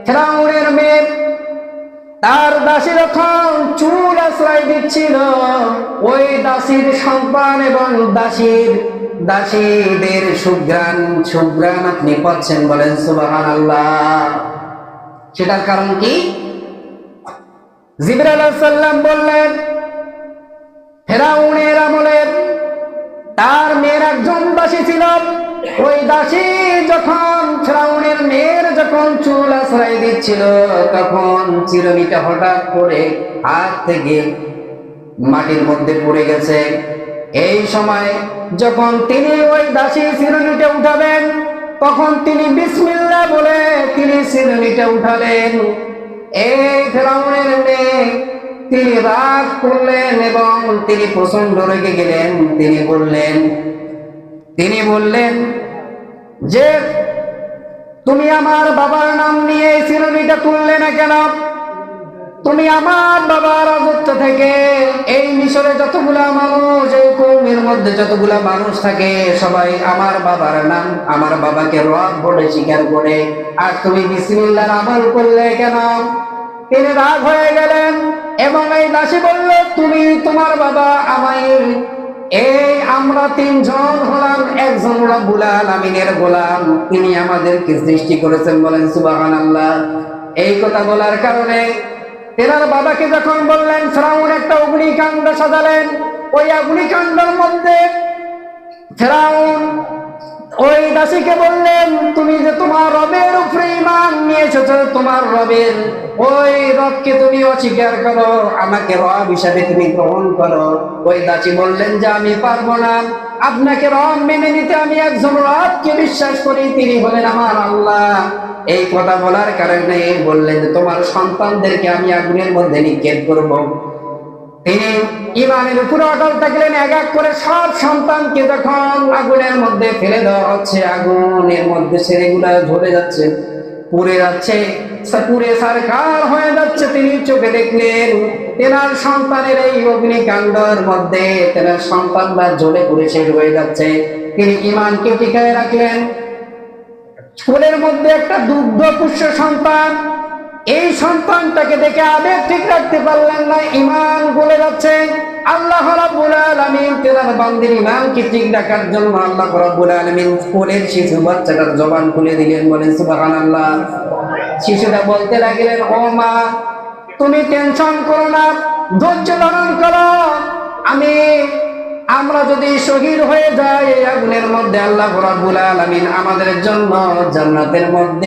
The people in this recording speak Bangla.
ফেরাউনের মেয়ে তার দাসী যখন চুল আশ্রয় দিচ্ছিল, ওই দাসীর সন্তান এবং দাসীদের সুঘ্রাণ আপনি পাচ্ছেন, বলেন সুবহানাল্লাহ। সেটার কারণ কি? জিবরাইল আলাইহিস সালাম বললেন, ফেরাউনের আমলে তার মেয়ের একজন দাসী ছিল। ওই দাসী যখন ফেরাউনের মেয়ের যখন চুল আশ্রয় দিচ্ছিল, তখন চিরুনিটা হঠাৎ করে হাত থেকে মাটির মধ্যে পড়ে গেছে। এই সময় যখন তিনি ওই দাসী চিরুনিটা উঠাবেন, তখন তিনি বিসমিল্লাহ বলে তিনি চিরুনিটা উঠালেন। এই ফেরাউনের মেয়ে তিনি রাগ করলেন এবং তিনি প্রচন্ড রেগে গেলেন। তিনি বললেন যে, তুমি আমার বাবার নাম নিয়ে চিরুনিটা তুললে না কেন? তুমি আমার বাবার রাজত্ব থেকে এই মিশরে যতগুলা মানুষ, এই কওমের মধ্যে যতগুলা মানুষ থাকে, সবাই আমার বাবার নাম, আমার বাবাকে রব বলে স্বীকার করে, আর তুমি বিসমিল্লাহর আমল করলে কেন? তিনি রাগ হয়ে গেলেন এবং এই দাসী বলল, তুমি তোমার বাবা আমায়, এই আমরা তিনজন হলাম একজন রব্বুল আলামিনের গোলাম, তিনি আমাদেরকে সৃষ্টি করেছেন, বলেন সুবহানাল্লাহ। এই কথা বলার কারণে তেনার বাবাকে যখন বললেন, ফেরাউন একটা অগ্নিকাণ্ড সাজালেন। ওই অগ্নিকাণ্ডের মধ্যে ফেরাউন ওই দাসীকে বললেন, তুমি যে তোমার রবের উপরে ঈমান নিয়ে এসেছো, তোমার রবের ওই রবকে তুমি অস্বীকার করো, আমাকে রব হিসাবে তুমি গ্রহণ করো। ওই দাসী বললেন যে, আমি পারবো না, আপনাকে রব মেনে নিতে আমি একজন রবকে বিশ্বাস করি, তিনি হলেন আমার আল্লাহ। এই কথা বলার কারণে বললেন যে, তোমার সন্তানদেরকে আমি আগুনের মধ্যে নিক্ষেপ করব। তিনি ঈমানের উপরে অটল থাকলেন। এক এক করে সব সন্তানকে যখন আগুনের মধ্যে ফেলে দেওয়া হচ্ছে, আগুনের মধ্যে ছেলেগুলা ঝরে যাচ্ছে, পুড়ে যাচ্ছে, পুড়ে ছারখার হয়ে যাচ্ছে। তিনি চোখে দেখলেন তেনার সন্তানের এই অগ্নিকাণ্ডের মধ্যে তেনার সন্তানরা জ্বলে পুড়ে শেষ হয়ে যাচ্ছে। তিনি ঈমানকে টিকায় রাখলেন। স্কুলের মধ্যে একটা দুগ্ধপুষ্য সন্তান, এই সন্তানটাকে দেখে আবেগ ঠিক রাখতে পারলেন না, ঈমান গলে যাচ্ছে। আল্লাহ রাব্বুল আলামিন তেনার বান্দির ঈমানকে ঠিক রাখার জন্য আল্লাহ রাব্বুল আলামিন কোলের শিশু বাচ্চাটার জবান খুলে দিলেন, বলেন সুবহানাল্লাহ। শিশুটা বলতে লাগলেন, ও মা, তুমি টেনশন করো না, ধৈর্য ধারণ করো। আমরা যদি শহীদ হয়ে যাই এই আগুনের মধ্যে, আল্লাহ রাব্বুল আলামিন আমাদের জন্য জান্নাতের মধ্যে